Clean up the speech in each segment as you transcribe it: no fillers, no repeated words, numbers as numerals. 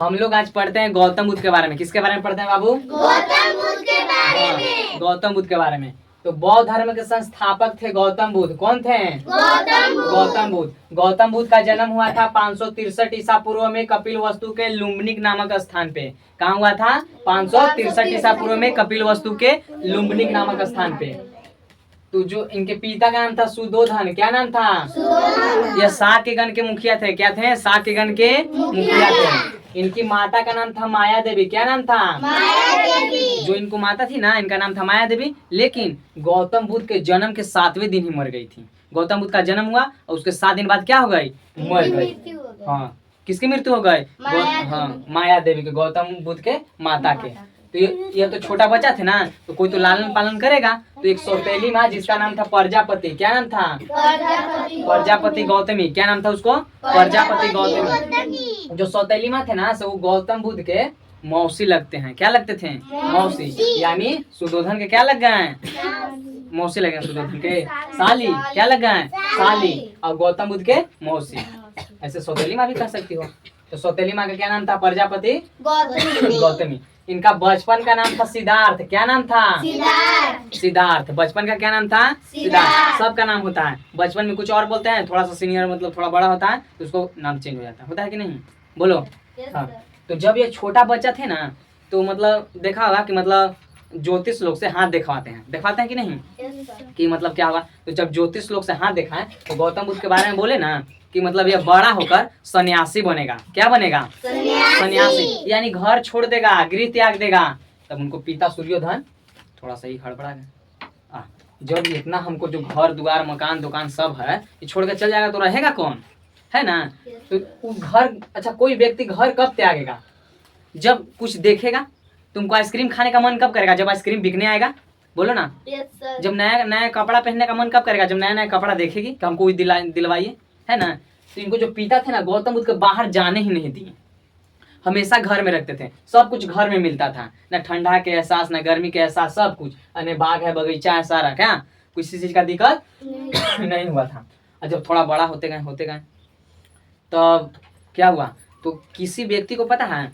हम लोग आज पढ़ते हैं गौतम बुद्ध के बारे में। किसके बारे में पढ़ते हैं बाबू? गौतम बुद्ध के बारे में। गौतम बुद्ध के बारे में। तो बौद्ध धर्म के संस्थापक थे गौतम बुद्ध। कौन थे? गौतम बुद्ध। गौतम बुद्ध का जन्म हुआ था 563 ईसा पूर्व में कपिलवस्तु के लुम्बिनी नामक स्थान पे। कहाँ हुआ था? 563 ईसा पूर्व में कपिलवस्तु के लुम्बिनी नामक स्थान पे। तो जो इनके पिता का नाम था सुधोधन। क्या नाम था? ये शाक्य गण के मुखिया थे। क्या थे? शाक्य गण के मुखिया थे। इनकी माता का नाम था माया देवी। क्या नाम था? माया देवी। जो इनको माता थी ना, इनका नाम था माया देवी। लेकिन गौतम बुद्ध के जन्म के 7वें दिन ही मर गई थी। गौतम बुद्ध का जन्म हुआ और उसके 7 दिन बाद क्या हो गई? मर गई। हाँ, किसकी मृत्यु हो गई? हाँ, माया देवी के, गौतम बुद्ध के माता के। तो ये तो छोटा बच्चा थे ना, तो कोई तो लालन पालन करेगा। तो एक सौतेली माँ जिसका नाम था प्रजापति। क्या नाम था? प्रजापति गौतमी। क्या नाम था उसको? प्रजापति गौतमी। जो सौतेली माँ थे ना, वो गौतम बुद्ध के मौसी लगते हैं। क्या लगते थे? मौसी। यानी सुधोधन के क्या लग गए? मौसी लगे। सुधोधन के साली। क्या लग गए? साली। और गौतम बुद्ध के मौसी। ऐसे सौतेली माँ भी कह सकती हो। तो सौतेली माँ का क्या नाम था? प्रजापति गौतमी। इनका बचपन का नाम था सिद्धार्थ। क्या नाम था? सिद्धार्थ। बचपन का क्या नाम था? सिद्धार्थ। सबका नाम होता है बचपन में कुछ और बोलते हैं, थोड़ा सा सीनियर मतलब थोड़ा बड़ा होता है तो उसको नाम चेंज हो जाता है। होता है कि नहीं? बोलो। हाँ। तो जब ये छोटा बच्चा थे ना, तो मतलब देखा होगा कि मतलब ज्योतिष लोग से हाथ दिखवाते हैं कि नहीं? कि मतलब क्या होगा? तो जब ज्योतिष लोग से हाथ दिखाएं तो गौतम बुद्ध के बारे में बोले ना कि मतलब ये बड़ा होकर सन्यासी बनेगा। क्या बनेगा? सन्यासी। यानी घर छोड़ देगा, गृह त्याग देगा। तब उनको पिता सूर्योधन थोड़ा सा ही हड़बड़ा गया। जब इतना हमको जो घर द्वार मकान दुकान सब है ये छोड़ के चल जाएगा तो रहेगा कौन? है ना? तो वो घर, अच्छा कोई व्यक्ति घर कब त्यागेगा? जब कुछ देखेगा। तुमको आइसक्रीम खाने का मन कब करेगा? जब आइसक्रीम बिकने आएगा। बोलो ना। जब नया नया कपड़ा पहनने का मन कब करेगा? जब नया नया कपड़ा देखेगी कि हमको दिलवाइए। है ना? तो इनको जो पिता थे ना गौतम बुद्ध को बाहर जाने ही नहीं दिए। हमेशा घर में रखते थे। सब कुछ घर में मिलता था, ना ठंडा के एहसास ना गर्मी के एहसास, सब कुछ। अने बाग है, बगीचा है, सारा। क्या किसी चीज का दिक्कत नहीं हुआ था। और जब थोड़ा बड़ा होते गए तब क्या हुआ? तो किसी व्यक्ति को पता है,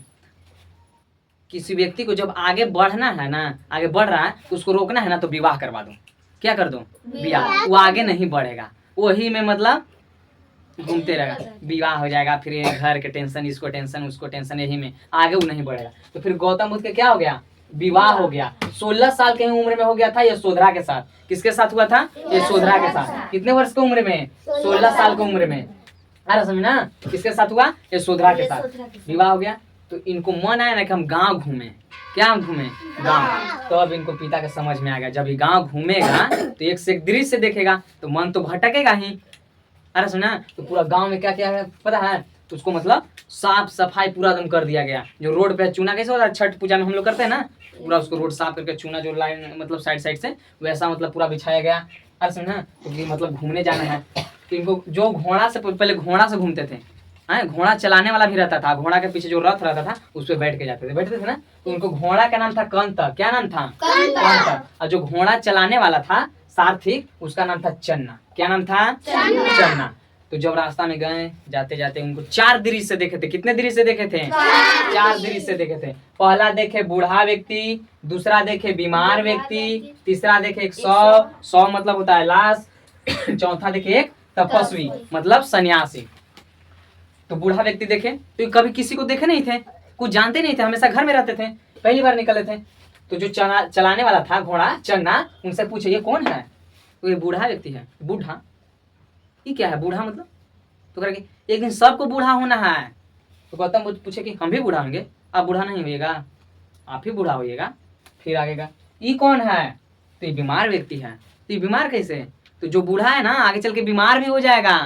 किसी व्यक्ति को जब आगे बढ़ना है ना, आगे बढ़ रहा है तो उसको रोकना है ना, तो विवाह करवा दो। क्या कर दो? विवाह। वो आगे नहीं बढ़ेगा, वही में मतलब घूमते रहेगा। विवाह हो जाएगा, फिर ये घर के टेंशन, इसको टेंशन उसको टेंशन, यही में आगे वो नहीं बढ़ेगा। तो फिर गौतम बुद्ध के क्या हो गया? विवाह हो गया। 16 साल के उम्र में हो गया था यशोधरा के साथ। किसके साथ हुआ था? यशोधरा के साथ। कितने वर्ष की उम्र में? 16 साल की उम्र में। अरे समझना, किसके साथ हुआ? यशोधरा के साथ विवाह हो गया। तो इनको मन आया ना कि हम गांव घूमें। क्या घूमें? गांव। तो अब इनको पिता के समझ में आ गया, जब ये गांव घूमेगा तो एक से एक दृश्य देखेगा तो मन तो भटकेगा ही। अरे सुना, तो पूरा गांव में क्या क्या है पता है? तो उसको मतलब साफ सफाई पूरा एकदम कर दिया गया। जो रोड पे चूना कैसे होता है छठ पूजा में हम लोग करते हैं ना, पूरा उसको रोड साफ करके चूना जो लाइन मतलब साइड से वैसा मतलब पूरा बिछाया गया। अरे सुना, तो मतलब घूमने जाना है तो इनको जो घोड़ा से पहले घोड़ा से घूमते थे। घोड़ा चलाने वाला भी रहता था, घोड़ा के पीछे जो रथ रहता था उस पर बैठते थे ना। तो उनको घोड़ा का नाम था कंत। क्या नाम था? कंत। और जो घोड़ा चलाने वाला था सारथिक, उसका नाम था चन्ना। क्या नाम था? चन्ना। तो जब रास्ता में गए जाते जाते उनको 4 दृश्य देखे थे। कितने दृश्य देखे थे? 4 दृश्य देखे थे। पहला देखे बूढ़ा व्यक्ति, दूसरा देखे बीमार व्यक्ति, तीसरा देखे एक सौ मतलब होता है लाश, चौथा देखे एक तपस्वी मतलब सन्यासी। तो बूढ़ा व्यक्ति देखे तो कभी किसी को देखे नहीं थे, कुछ जानते नहीं थे, हमेशा घर में रहते थे, पहली बार निकले थे। तो जो चलाने वाला था घोड़ा चन्ना, उनसे पूछे ये कौन है? तो ये बूढ़ा व्यक्ति है। बूढ़ा? ये क्या है बूढ़ा मतलब? तो कह एक दिन सबको बूढ़ा होना है। तो गौतम बुद्ध पूछे कि हम भी बूढ़ा होंगे? आप बूढ़ा नहीं होइएगा, आप ही बूढ़ा होइएगा। फिर आगे का ये कौन है? तो ये बीमार व्यक्ति है। तो ये बीमार कैसे? तो जो बूढ़ा है ना आगे चल के बीमार भी हो जाएगा,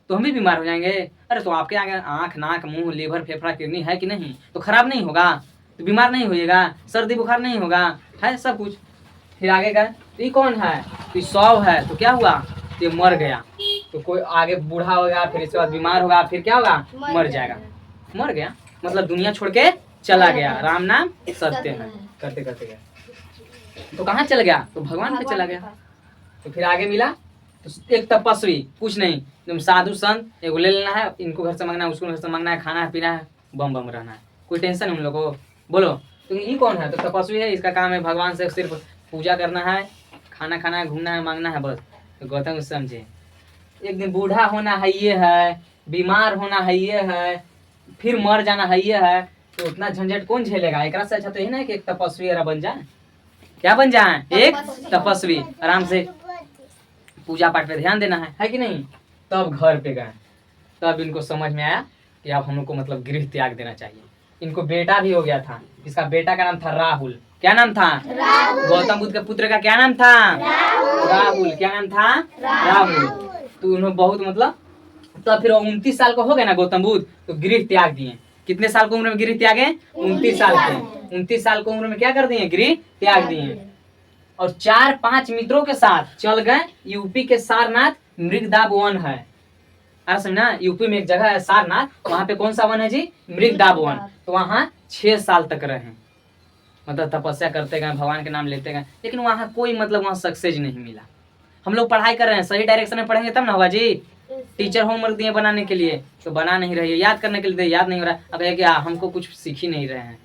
तो हम भी बीमार हो जाएंगे। अरे तो आपके आगे आंख नाक मुंह लीवर फेफड़ा किडनी है कि नहीं? तो खराब नहीं होगा, तो बीमार नहीं होइएगा, सर्दी बुखार नहीं होगा, है सब कुछ। फिर आगे का तो ये कौन है? तो 100 है। तो क्या हुआ? तो ये मर गया। तो कोई आगे बूढ़ा होगा, फिर इसके बाद बीमार होगा, फिर क्या होगा? मर जाएगा। मर गया मतलब दुनिया छोड़ के चला गया। राम नाम सत्य है। करते करते गया तो कहाँ चल गया? तो भगवान पे चला गया। तो फिर आगे मिला तो एक तपस्वी, कुछ नहीं, एकदम साधु संत, एगो ले लेना है, इनको घर से मांगना है, उसको घर से मांगना है, खाना है पीना है, बम बम रहना है। कोई टेंशन है उन लोगों को? बोलो। तो ये कौन है? तो तपस्वी है, इसका काम है भगवान से सिर्फ पूजा करना है, खाना खाना है, घूमना है, मांगना है, बस। तो गौतम बुद्ध समझे एक दिन बूढ़ा होना है ये है, बीमार होना है ये है, फिर मर जाना है ये है, तो उतना झंझट कौन झेलेगा? एकरा से अच्छा तो यही ना कि एक तपस्वी बन जाए। क्या बन जाए? एक तपस्वी। आराम से पूजा पाठ पे ध्यान देना है कि नहीं? तब घर पे गए, तब इनको समझ में आया कि अब हम लोग को मतलब गृह त्याग देना चाहिए। इनको बेटा भी हो गया था, इसका बेटा का नाम था राहुल। क्या नाम था? गौतम बुद्ध के पुत्र का क्या नाम था? राहुल। क्या नाम था? राहुल। तो उन्होंने बहुत मतलब तो फिर 29 साल को हो गए ना गौतम बुद्ध, तो गृह त्याग दिए। कितने साल की उम्र में गृह त्यागे? 29 साल के। 29 साल की उम्र में क्या कर दिए? गृह त्याग दिए। और 4-5 मित्रों के साथ चल गए यूपी के सारनाथ। मृगदाब वन है, अरे समझना, यूपी में एक जगह है सारनाथ, वहाँ पे कौन सा वन है जी? मृगदाब वन। तो वहाँ 6 साल तक रहे, मतलब तपस्या करते गए, भगवान के नाम लेते गए, लेकिन वहाँ कोई मतलब वहाँ सक्सेस नहीं मिला। हम लोग पढ़ाई कर रहे हैं, सही डायरेक्शन में पढ़ेंगे तब ना होगा जी। टीचर होमवर्क दिए बनाने के लिए तो बना नहीं रही है, याद करने के लिए याद नहीं हो रहा है, अब है कि हमको कुछ सीख ही नहीं रहे हैं,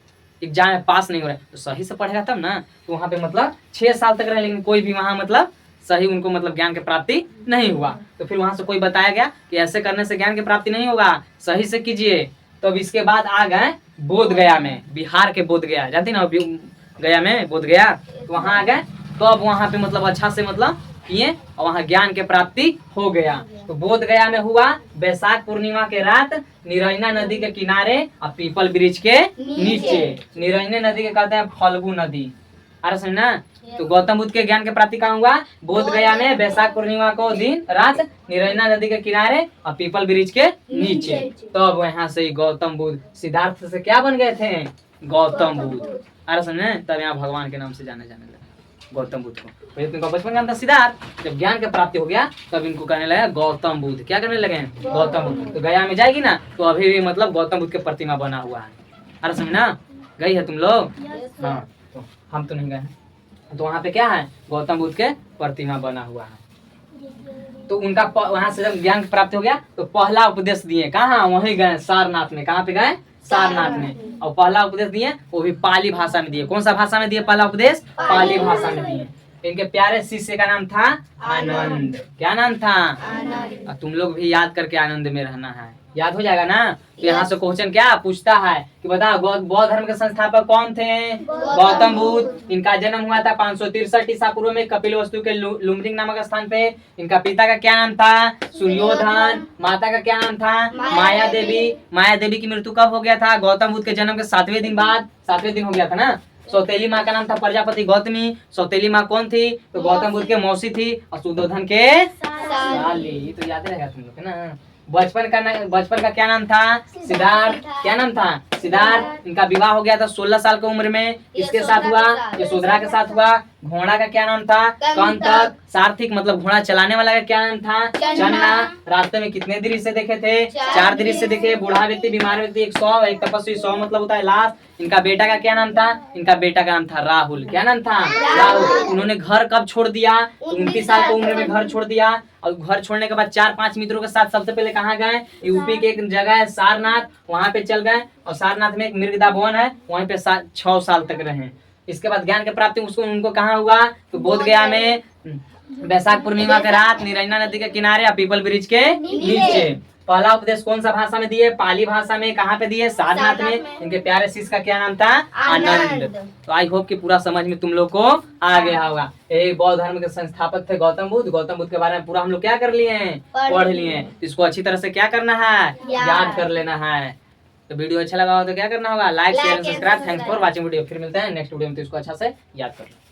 एग्जाम में पास नहीं हो रहा है, तो सही से पढ़ेगा तब ना। तो वहाँ पे मतलब 6 साल तक रहे, लेकिन कोई भी वहाँ मतलब सही उनको मतलब ज्ञान की प्राप्ति नहीं हुआ। तो फिर वहाँ से कोई बताया गया कि ऐसे करने से ज्ञान की प्राप्ति नहीं होगा, सही से कीजिए। तो अब इसके बाद आ गए बोध गया में, बिहार के बोध गया, जानती ना गया में बोध गया, तो वहाँ आ गए। तो अब वहाँ पे मतलब अच्छा से मतलब किए और वहाँ ज्ञान के प्राप्ति हो गया। तो बोध गया में हुआ बैसाख पूर्णिमा के रात, निरैना नदी के किनारे और पीपल वृक्ष के नीचे। निरैना नदी के कहते हैं फल्गु नदी, अरे समझना। तो गौतम बुद्ध के ज्ञान के प्राप्ति कहाँ हुआ? बोध गया में बैसाख पूर्णिमा को दिन रात, निरैना नदी के किनारे और पीपल वृक्ष के नीचे। तो अब यहाँ से गौतम बुद्ध सिद्धार्थ से क्या बन गए थे? गौतम बुद्ध, अरे समझे। तब यहाँ भगवान के नाम से जाने लगे गौतम बुद्ध को। पहले तो इनका बचपन का नाम था सिद्धार्थ, जब ज्ञान की प्राप्ति हो गया तब इनको कहने लगे गौतम बुद्ध। क्या करने लगे? गौतम बुद्ध। तो गया में जाएगी ना, तो अभी भी मतलब गौतम बुद्ध की प्रतिमा बना हुआ है, अरे समझना। गई है तुम लोग? हाँ, तो हम तो नहीं गए हैं। तो वहाँ पे क्या है? गौतम बुद्ध के प्रतिमा बना हुआ है। तो उनका वहाँ से जब ज्ञान प्राप्त हो गया तो पहला उपदेश दिए, कहाँ? वहीं गए सारनाथ में। कहाँ पे गए? सारनाथ में। और पहला उपदेश दिए वो भी पाली भाषा में दिए। कौन सा भाषा में दिए पहला उपदेश? पाली भाषा में दिए। इनके प्यारे शिष्य का नाम था आनंद। क्या नाम था? आनंद। तुम लोग भी याद करके आनंद में रहना है, याद हो जाएगा ना। तो यहाँ से क्वेश्चन क्या पूछता है कि बताओ बौद्ध धर्म के संस्थापक कौन थे? गौतम बुद्ध। इनका जन्म हुआ था 563 ईसा पूर्व में कपिलवस्तु के लुम्बिनी नामक स्थान पे। इनका पिता का क्या नाम था? सूर्योधन। माता का क्या नाम था? माया देवी। माया देवी की मृत्यु कब हो गया था? गौतम बुद्ध के जन्म के 7वें दिन बाद, 7वें दिन हो गया था ना। सौतेली माँ का नाम था प्रजापति गौतमी। सौतेली माँ कौन थी? तो गौतम बुद्ध के मौसी थी और सूर्योधन के साली। तो याद रहेगा तुम लोग ना। बचपन का क्या नाम था? सिद्धार्थ। क्या नाम था? सिद्धार्थ। इनका विवाह हो गया था 16 साल की उम्र में। इसके साथ हुआ, यशोधरा के साथ हुआ। घोड़ा का क्या नाम था? कंतक। सारथिक मतलब घोड़ा चलाने वाला का क्या नाम था? चन्ना। रास्ते में कितने दृश्य देखे थे? 4 दृश्य देखे। बूढ़ा व्यक्ति, बीमार व्यक्ति, एक 100, एक तपस्वी। 100 मतलब होता है लाश। इनका बेटा का क्या नाम था? इनका बेटा का नाम था राहुल। क्या नाम था? राहुल। उन्होंने घर कब छोड़ दिया? 29 साल की उम्र में घर छोड़ दिया। और घर छोड़ने के बाद 4-5 मित्रों के साथ सबसे पहले कहाँ गए? यूपी के एक जगह है सारनाथ, वहाँ पे चल गए। और सारनाथ में एक मृगदाब वन है, वहीं पे 6 साल तक रहे। इसके बाद ज्ञान की प्राप्ति उनको कहाँ हुआ? तो बोध गया में बैसाख पूर्णिमा के रात, निरैना नदी के किनारे और पीपल वृक्ष के नीचे। पहला उपदेश कौन सा भाषा में दिए? पाली भाषा में। कहाँ पे दिए? सारनाथ में। इनके प्यारे शिष्य का क्या नाम था? आनंद। तो आई होप कि पूरा समझ में तुम लोग को आ गया होगा। ये बौद्ध धर्म के संस्थापक थे गौतम बुद्ध। गौतम बुद्ध के बारे में पूरा हम लोग क्या कर लिए हैं? पढ़ लिए हैं। इसको अच्छी तरह से क्या करना है? याद कर लेना है। तो वीडियो अच्छा लगा हो तो क्या करना होगा? Like share subscribe. Thanks for watching video. फिर मिलते हैं नेक्स्ट वीडियो में, तो इसको अच्छा से याद कर लो।